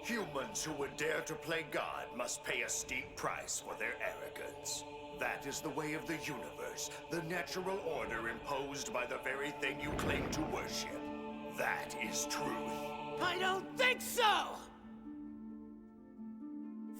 Humans who would dare to play God must pay a steep price for their arrogance. That is the way of the universe, the natural order imposed by the very thing you claim to worship. That is truth. I don't think so!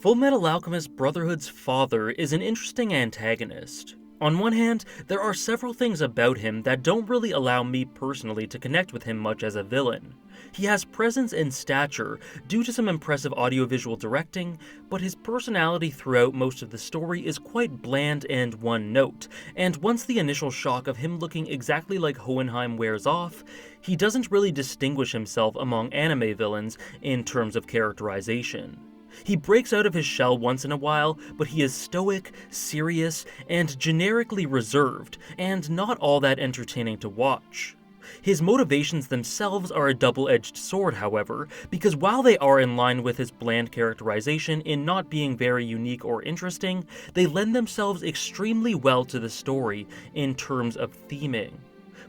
Fullmetal Alchemist Brotherhood's father is an interesting antagonist. On one hand, there are several things about him that don't really allow me personally to connect with him much as a villain. He has presence and stature due to some impressive audiovisual directing, but his personality throughout most of the story is quite bland and one-note, and once the initial shock of him looking exactly like Hohenheim wears off, he doesn't really distinguish himself among anime villains in terms of characterization. He breaks out of his shell once in a while, but he is stoic, serious, and generically reserved, and not all that entertaining to watch. His motivations themselves are a double-edged sword, however, because while they are in line with his bland characterization in not being very unique or interesting, they lend themselves extremely well to the story in terms of theming.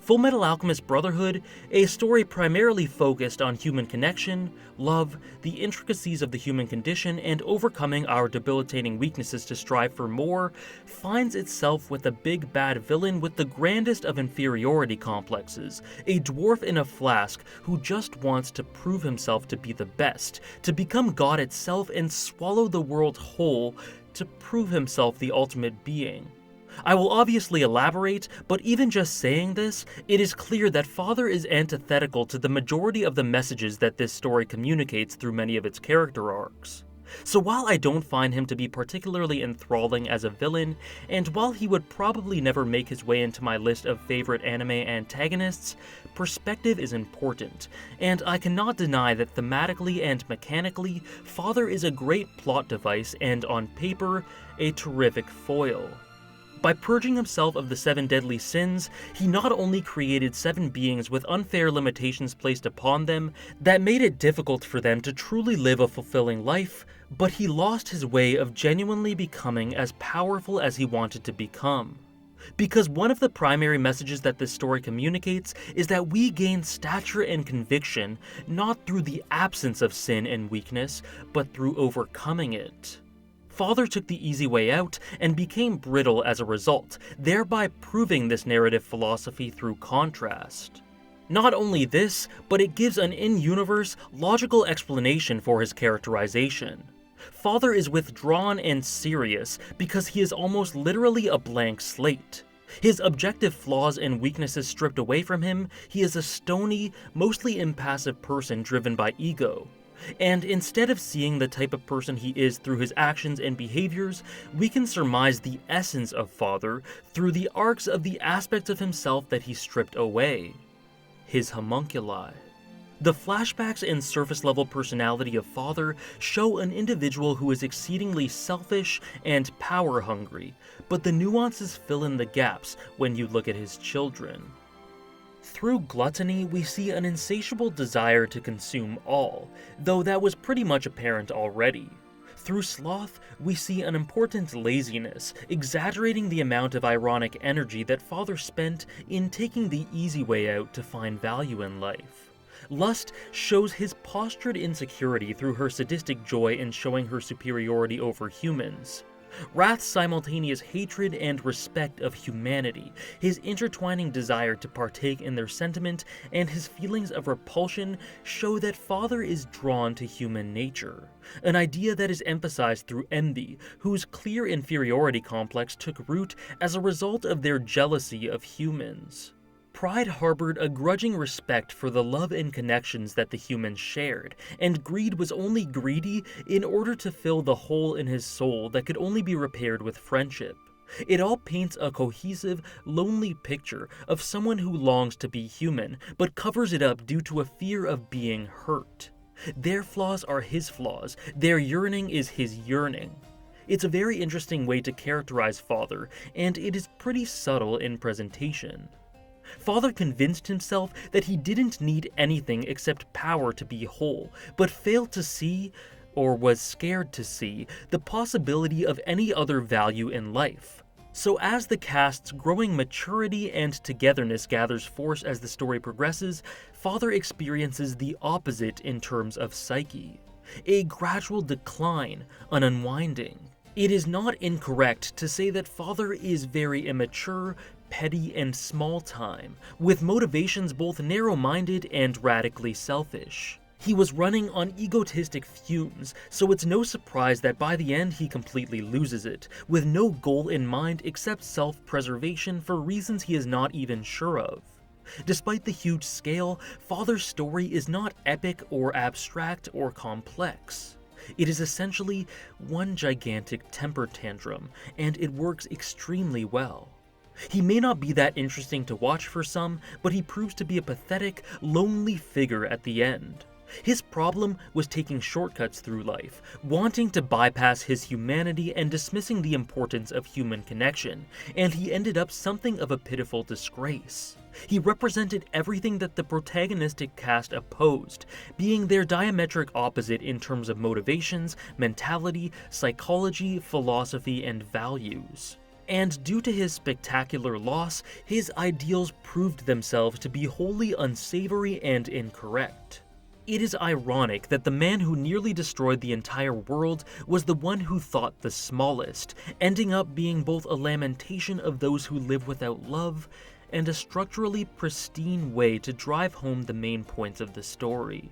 Fullmetal Alchemist Brotherhood, a story primarily focused on human connection, love, the intricacies of the human condition, and overcoming our debilitating weaknesses to strive for more, finds itself with a big bad villain with the grandest of inferiority complexes, a dwarf in a flask who just wants to prove himself to be the best, to become God itself and swallow the world whole to prove himself the ultimate being. I will obviously elaborate, but even just saying this, it is clear that Father is antithetical to the majority of the messages that this story communicates through many of its character arcs. So while I don't find him to be particularly enthralling as a villain, and while he would probably never make his way into my list of favorite anime antagonists, perspective is important, and I cannot deny that thematically and mechanically, Father is a great plot device and on paper, a terrific foil. By purging himself of the 7 deadly sins, he not only created 7 beings with unfair limitations placed upon them that made it difficult for them to truly live a fulfilling life, but he lost his way of genuinely becoming as powerful as he wanted to become. Because one of the primary messages that this story communicates is that we gain stature and conviction not through the absence of sin and weakness, but through overcoming it. Father took the easy way out and became brittle as a result, thereby proving this narrative philosophy through contrast. Not only this, but it gives an in-universe, logical explanation for his characterization. Father is withdrawn and serious because he is almost literally a blank slate. His objective flaws and weaknesses stripped away from him, he is a stony, mostly impassive person driven by ego. And instead of seeing the type of person he is through his actions and behaviors, we can surmise the essence of Father through the arcs of the aspects of himself that he stripped away. His homunculi. The flashbacks and surface-level personality of Father show an individual who is exceedingly selfish and power-hungry, but the nuances fill in the gaps when you look at his children. Through gluttony, we see an insatiable desire to consume all, though that was pretty much apparent already. Through sloth, we see an important laziness, exaggerating the amount of ironic energy that Father spent in taking the easy way out to find value in life. Lust shows his postured insecurity through her sadistic joy in showing her superiority over humans. Wrath's simultaneous hatred and respect of humanity, his intertwining desire to partake in their sentiment, and his feelings of repulsion show that Father is drawn to human nature, an idea that is emphasized through envy, whose clear inferiority complex took root as a result of their jealousy of humans. Pride harbored a grudging respect for the love and connections that the humans shared, and greed was only greedy in order to fill the hole in his soul that could only be repaired with friendship. It all paints a cohesive, lonely picture of someone who longs to be human, but covers it up due to a fear of being hurt. Their flaws are his flaws, their yearning is his yearning. It's a very interesting way to characterize Father, and it is pretty subtle in presentation. Father convinced himself that he didn't need anything except power to be whole, but failed to see, or was scared to see, the possibility of any other value in life. So as the cast's growing maturity and togetherness gathers force as the story progresses, Father experiences the opposite in terms of psyche. a gradual decline, an unwinding. It is not incorrect to say that Father is very immature, petty, and small-time, with motivations both narrow-minded and radically selfish. He was running on egotistic fumes, so it's no surprise that by the end he completely loses it, with no goal in mind except self-preservation for reasons he is not even sure of. Despite the huge scale, Father's story is not epic or abstract or complex. It is essentially one gigantic temper tantrum, and it works extremely well. He may not be that interesting to watch for some, but he proves to be a pathetic, lonely figure at the end. His problem was taking shortcuts through life, wanting to bypass his humanity and dismissing the importance of human connection, and he ended up something of a pitiful disgrace. He represented everything that the protagonistic cast opposed, being their diametric opposite in terms of motivations, mentality, psychology, philosophy, and values. And due to his spectacular loss, his ideals proved themselves to be wholly unsavory and incorrect. It is ironic that the man who nearly destroyed the entire world was the one who thought the smallest, ending up being both a lamentation of those who live without love and a structurally pristine way to drive home the main points of the story.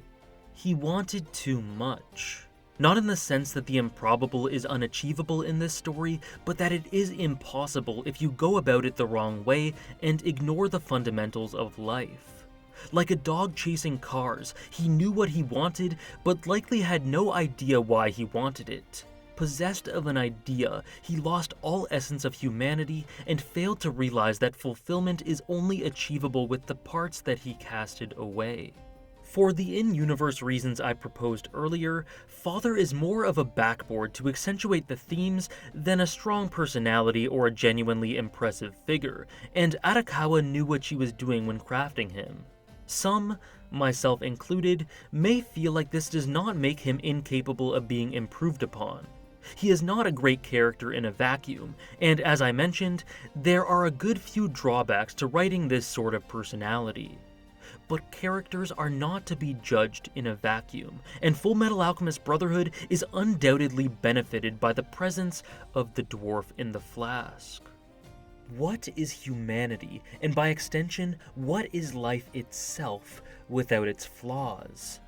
He wanted too much. Not in the sense that the improbable is unachievable in this story, but that it is impossible if you go about it the wrong way and ignore the fundamentals of life. Like a dog chasing cars, he knew what he wanted, but likely had no idea why he wanted it. Possessed of an idea, he lost all essence of humanity and failed to realize that fulfillment is only achievable with the parts that he casted away. For the in-universe reasons I proposed earlier, Father is more of a backboard to accentuate the themes than a strong personality or a genuinely impressive figure, and Arakawa knew what she was doing when crafting him. Some, myself included, may feel like this does not make him incapable of being improved upon. He is not a great character in a vacuum, and as I mentioned, there are a good few drawbacks to writing this sort of personality. But characters are not to be judged in a vacuum, and Fullmetal Alchemist Brotherhood is undoubtedly benefited by the presence of the dwarf in the flask. What is humanity, and by extension, what is life itself without its flaws?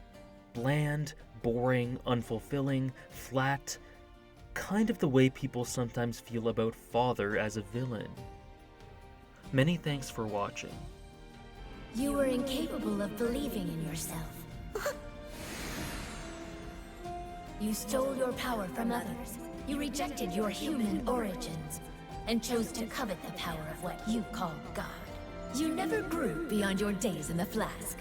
Bland, boring, unfulfilling, flat, kind of the way people sometimes feel about Father as a villain. Many thanks for watching. You were incapable of believing in yourself. You stole your power from others. You rejected your human origins and chose to covet the power of what you call God. You never grew beyond your days in the flask.